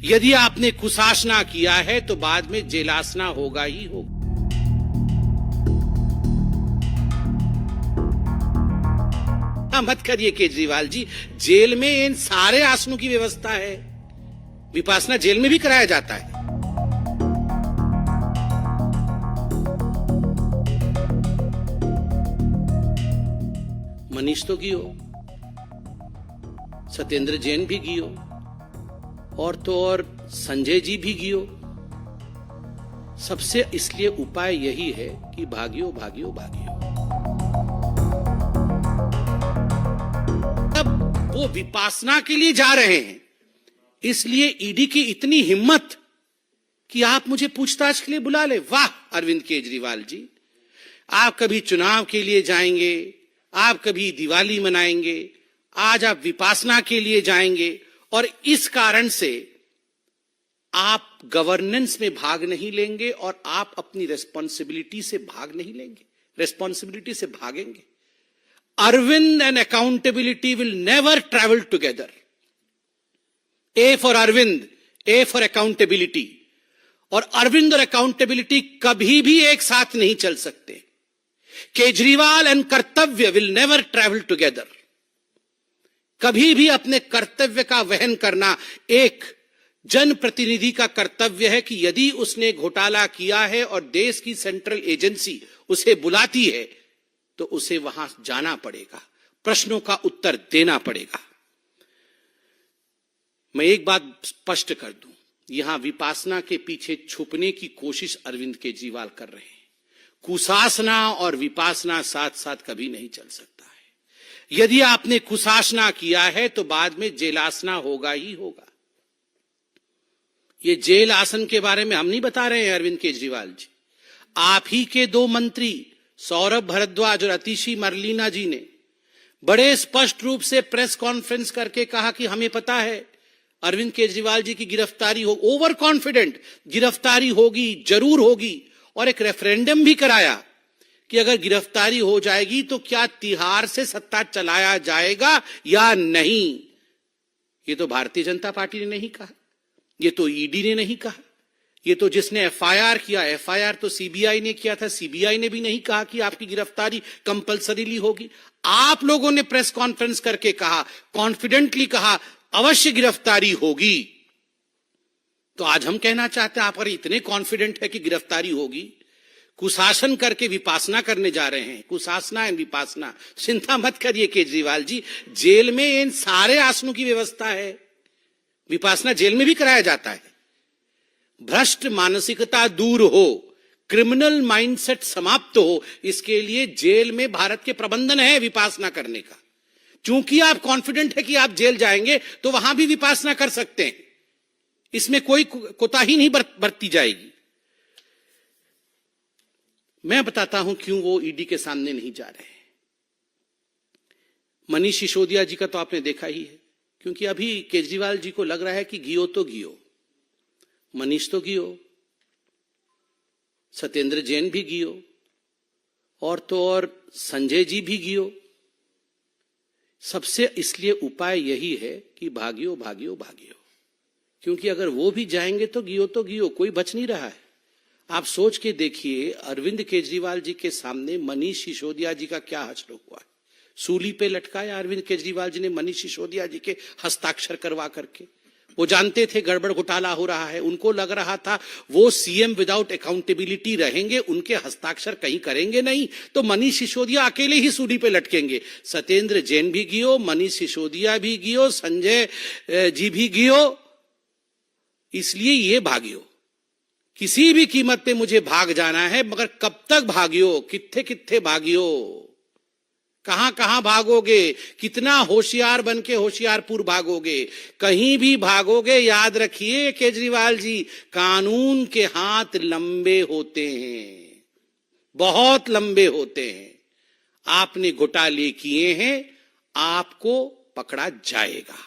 यदि आपने कुशासना किया है तो बाद में जेलासना होगा ही होगा। मत करिए केजरीवाल जी, जेल में इन सारे आसनों की व्यवस्था है। विपासना जेल में भी कराया जाता है। मनीष तो गियो, सत्येंद्र जैन भी गियो, और तो और संजय जी भी गियो। सबसे इसलिए उपाय यही है कि भागियो भागियो भागियो। अब वो विपासना के लिए जा रहे हैं, इसलिए ईडी की इतनी हिम्मत कि आप मुझे पूछताछ के लिए बुला ले। वाह अरविंद केजरीवाल जी, आप कभी चुनाव के लिए जाएंगे, आप कभी दिवाली मनाएंगे, आज आप विपासना के लिए जाएंगे, और इस कारण से आप गवर्नेंस में भाग नहीं लेंगे और आप अपनी रेस्पॉन्सिबिलिटी से भाग नहीं लेंगे, रेस्पॉन्सिबिलिटी से भागेंगे। Arvind and accountability will never travel together. A for Arvind, A for accountability. और अरविंद और अकाउंटेबिलिटी कभी भी एक साथ नहीं चल सकते। केजरीवाल एंड कर्तव्य विल नेवर ट्रैवल टुगेदर। कभी भी अपने कर्तव्य का वहन करना, एक जनप्रतिनिधि का कर्तव्य है कि यदि उसने घोटाला किया है और देश की सेंट्रल एजेंसी उसे बुलाती है तो उसे वहां जाना पड़ेगा, प्रश्नों का उत्तर देना पड़ेगा। मैं एक बात स्पष्ट कर दूं, यहां विपासना के पीछे छुपने की कोशिश अरविंद केजरीवाल कर रहे हैं। कुशासना और विपासना साथ साथ कभी नहीं चल सकता है। यदि आपने कुशासना किया है तो बाद में जेलासना होगा ही होगा। ये जेल आसन के बारे में हम नहीं बता रहे हैं अरविंद केजरीवाल जी, आप ही के दो मंत्री सौरभ भारद्वाज और अतिशी मरलीना जी ने बड़े स्पष्ट रूप से प्रेस कॉन्फ्रेंस करके कहा कि हमें पता है अरविंद केजरीवाल जी की गिरफ्तारी हो, ओवर कॉन्फिडेंट गिरफ्तारी होगी, जरूर होगी। और एक रेफरेंडम भी कराया कि अगर गिरफ्तारी हो जाएगी तो क्या तिहाड़ से सत्ता चलाया जाएगा या नहीं। ये तो भारतीय जनता पार्टी ने नहीं कहा, ये तो ईडी ने नहीं कहा, ये तो जिसने एफआईआर किया, एफआईआर तो सीबीआई ने किया था, सीबीआई ने भी नहीं कहा कि आपकी गिरफ्तारी कंपल्सरीली होगी। आप लोगों ने प्रेस कॉन्फ्रेंस करके कहा, कॉन्फिडेंटली कहा अवश्य गिरफ्तारी होगी। तो आज हम कहना चाहते हैं, आप अगर इतने कॉन्फिडेंट है कि गिरफ्तारी होगी, कुशासन करके विपासना करने जा रहे हैं। कुशासना एंड विपासना, चिंता मत करिए केजरीवाल जी, जेल में इन सारे आसनों की व्यवस्था है। विपासना जेल में भी कराया जाता है। भ्रष्ट मानसिकता दूर हो, क्रिमिनल माइंडसेट समाप्त हो, इसके लिए जेल में भारत के प्रबंधन है विपासना करने का। चूंकि आप कॉन्फिडेंट है कि आप जेल जाएंगे तो वहां भी विपासना कर सकते हैं, इसमें कोई कोताही नहीं बरती जाएगी। मैं बताता हूं क्यों वो ईडी के सामने नहीं जा रहे। मनीष सिसोदिया जी का तो आपने देखा ही है, क्योंकि अभी केजरीवाल जी को लग रहा है कि गियो तो गियो, मनीष तो गियो, सत्येंद्र जैन भी गियो, और तो और संजय जी भी गियो। सबसे इसलिए उपाय यही है कि भागियो भागियो भागियो, क्योंकि अगर वो भी जाएंगे तो गियो, कोई बच नहीं रहा है। आप सोच के देखिए, अरविंद केजरीवाल जी के सामने मनीष सिसोदिया जी का क्या हश्र हुआ है। सूली पे लटकाया अरविंद केजरीवाल जी ने मनीष सिसोदिया जी के हस्ताक्षर करवा करके। वो जानते थे गड़बड़ घोटाला हो रहा है, उनको लग रहा था वो सीएम विदाउट अकाउंटेबिलिटी रहेंगे, उनके हस्ताक्षर कहीं करेंगे नहीं, तो मनीष सिसोदिया अकेले ही सूली पे लटकेंगे। सत्येंद्र जैन भी गियो, मनीष सिसोदिया भी गियो, संजय जी भी गियो। इसलिए ये भागियो, किसी भी कीमत पे मुझे भाग जाना है, मगर कब तक भागियो, कित्थे कित्थे भागियो, कहां कहां भागोगे, कितना होशियार बन के होशियारपुर भागोगे। कहीं भी भागोगे, याद रखिए केजरीवाल जी, कानून के हाथ लंबे होते हैं, बहुत लंबे होते हैं। आपने घोटाले किए हैं, आपको पकड़ा जाएगा।